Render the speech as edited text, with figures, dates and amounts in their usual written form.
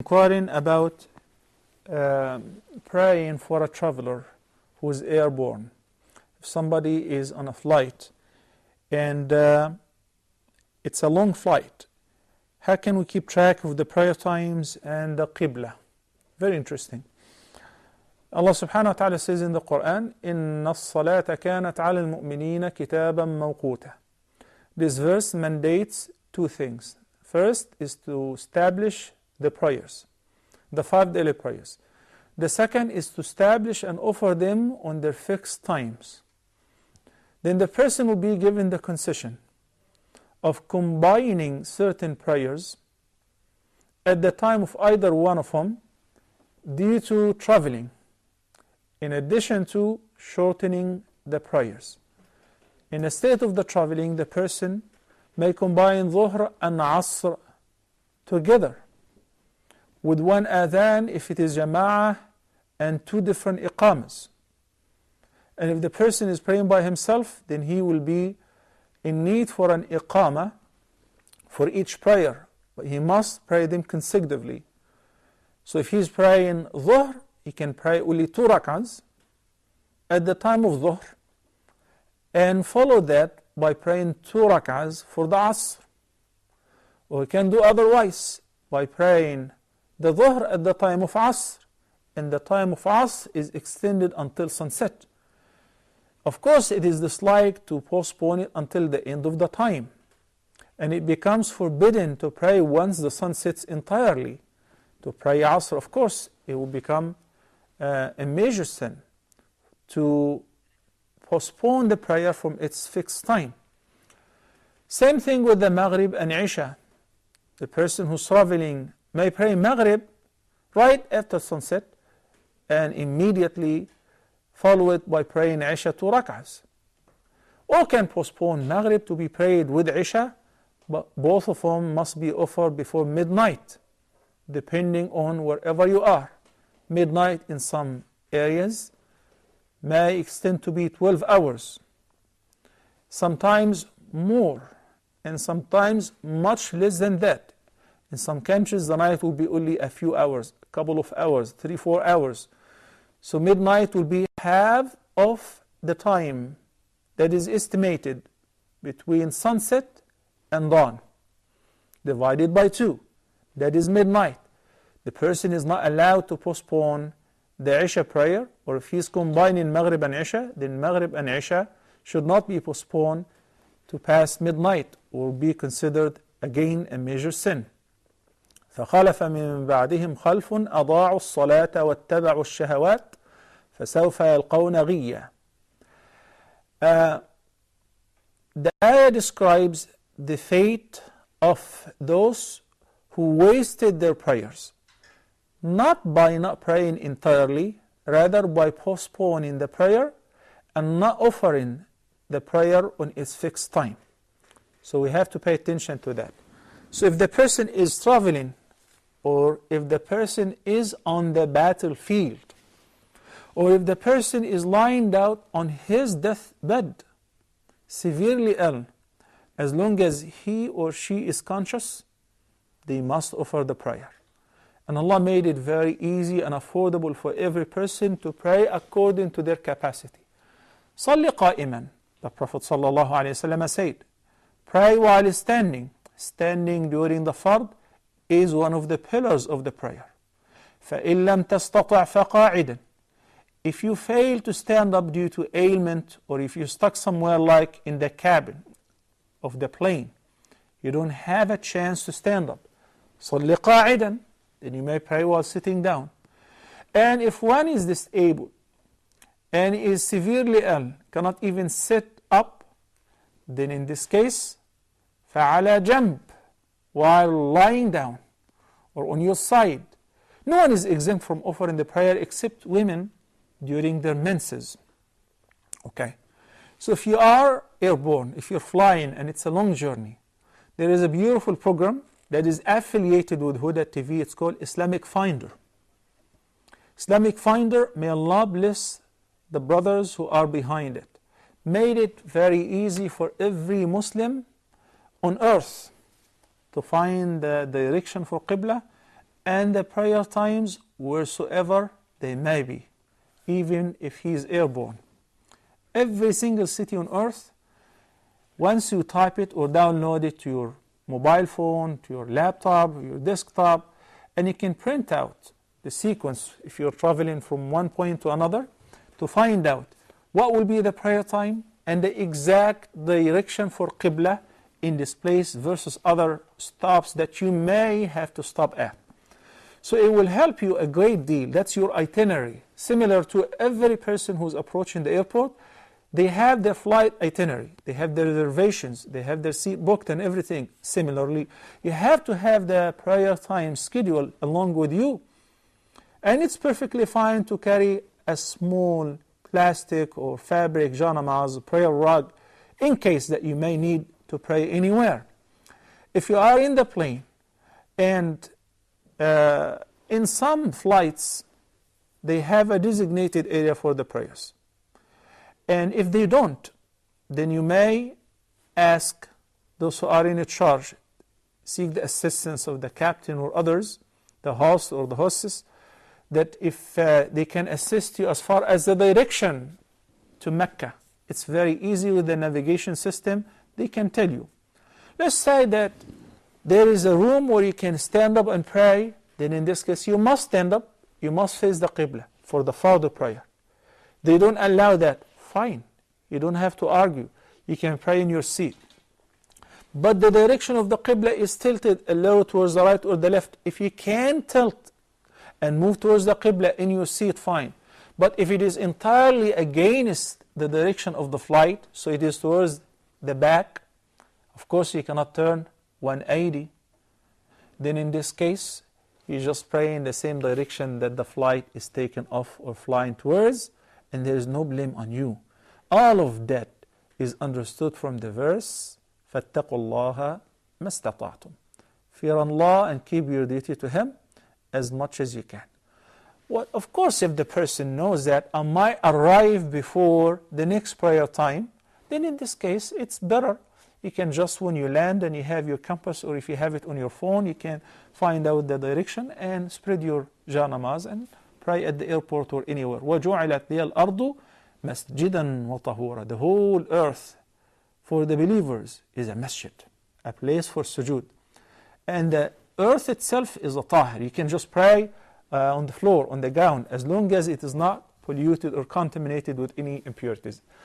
Inquiring about praying for a traveler who is airborne. If somebody is on a flight and it's a long flight, how can we keep track of the prayer times and the Qibla? Very interesting. Allah subhanahu wa ta'ala says in the Quran, إِنَّ الصَّلَاةَ كَانَتْ عَلَى الْمُؤْمِنِينَ كِتَابًا مَوْقُوتًا. This verse mandates two things. First is to establish the prayers, the 5 daily prayers. The second is to establish and offer them on their fixed times. Then the person will be given the concession of combining certain prayers at the time of either one of them due to traveling, in addition to shortening the prayers. In the state of the traveling, the person may combine Dhuhr and Asr together with one adhan if it is Jama'ah and 2 different iqamas. And if the person is praying by himself, then he will be in need for an iqama for each prayer, but he must pray them consecutively. So if he is praying Dhuhr, he can pray only 2 rak'ahs at the time of Dhuhr and follow that by praying 2 rak'ahs for the Asr. Or he can do otherwise by praying the Dhuhr at the time of Asr, and the time of Asr is extended until sunset. Of course, it is disliked to postpone it until the end of the time, and it becomes forbidden to pray once the sun sets entirely. To pray Asr, of course, it will become a major sin to postpone the prayer from its fixed time. Same thing with the Maghrib and Isha. The person who's traveling may pray Maghrib right after sunset and immediately follow it by praying Isha 2 rak'ahs. Or can postpone Maghrib to be prayed with Isha, but both of them must be offered before midnight, depending on wherever you are. Midnight in some areas may extend to be 12 hours, sometimes more, and sometimes much less than that. In some countries, the night will be only a few hours, a couple of hours, 3-4 hours. So midnight will be half of the time that is estimated between sunset and dawn, divided by 2. That is midnight. The person is not allowed to postpone the Isha prayer, or if he is combining Maghrib and Isha, then Maghrib and Isha should not be postponed to past midnight, or be considered again a major sin. فخلف من بعدهم خلف أضاعوا الصلاة واتبعوا الشهوات فسوف يلقون غيا. The ayah describes the fate of those who wasted their prayers, not by not praying entirely, rather by postponing the prayer and not offering the prayer on its fixed time. So we have to pay attention to that. So if the person is traveling, or if the person is on the battlefield, or if the person is lying down on his deathbed, severely ill, as long as he or she is conscious, they must offer the prayer. And Allah made it very easy and affordable for every person to pray according to their capacity. صَلِّ قَائِمًا. The Prophet ﷺ said, pray while standing. Standing during the fard is one of the pillars of the prayer. فَإِن لَمْ تَسْتَطِعْ فَقَاعِدًا. If you fail to stand up due to ailment, or if you're stuck somewhere like in the cabin of the plane, you don't have a chance to stand up, صَلِّ قَاعِدًا. Then you may pray while sitting down. And if one is disabled and is severely ill, cannot even sit up, then in this case, فَعَلَى جَنْبٍ, while lying down or on your side. No one is exempt from offering the prayer except women during their menses. Okay, so if you are airborne, if you're flying and it's a long journey, there is a beautiful program that is affiliated with Huda TV. It's called Islamic Finder. Islamic Finder, may Allah bless the brothers who are behind it, made it very easy for every Muslim on earth to find the direction for Qibla and the prayer times wheresoever they may be, even if he is airborne. Every single city on earth, once you type it or download it to your mobile phone, to your laptop, your desktop, and you can print out the sequence if you're traveling from one point to another to find out what will be the prayer time and the exact direction for Qibla in this place versus other stops that you may have to stop at. So it will help you a great deal. That's your itinerary. Similar to every person who's approaching the airport, they have their flight itinerary, they have their reservations, they have their seat booked and everything. Similarly, you have to have the prayer time schedule along with you. And it's perfectly fine to carry a small plastic or fabric janamaz prayer rug in case that you may need to pray anywhere. If you are in the plane and in some flights they have a designated area for the prayers, and if they don't, then you may ask those who are in charge, seek the assistance of the captain or others, the host or the hostess, that if they can assist you as far as the direction to Mecca. It's very easy with the navigation system, they can tell you. Let's say that there is a room where you can stand up and pray, then in this case you must stand up, you must face the Qibla for the farther prayer. They don't allow that, fine, you don't have to argue, you can pray in your seat. But the direction of the Qibla is tilted a little towards the right or the left. If you can tilt and move towards the Qibla in your seat, fine. But if it is entirely against the direction of the flight, so it is towards the back, of course you cannot turn 180. Then in this case, you just pray in the same direction that the flight is taken off or flying towards, and there is no blame on you. All of that is understood from the verse, فَاتَّقُوا اللَّهَ مَا اسْتَطَعْتُمْ. Fear Allah and keep your duty to Him as much as you can. Well, of course, if the person knows that I might arrive before the next prayer time, then in this case, it's better. You can just, when you land and you have your compass, or if you have it on your phone, you can find out the direction and spread your janamaz and pray at the airport or anywhere. وَجُعِلَتْ لِيَ الْأَرْضُ مَسْجِدًا وَطَهُورًا. The whole earth for the believers is a masjid, a place for sujood. And the earth itself is a tahir. You can just pray on the floor, on the ground, as long as it is not polluted or contaminated with any impurities.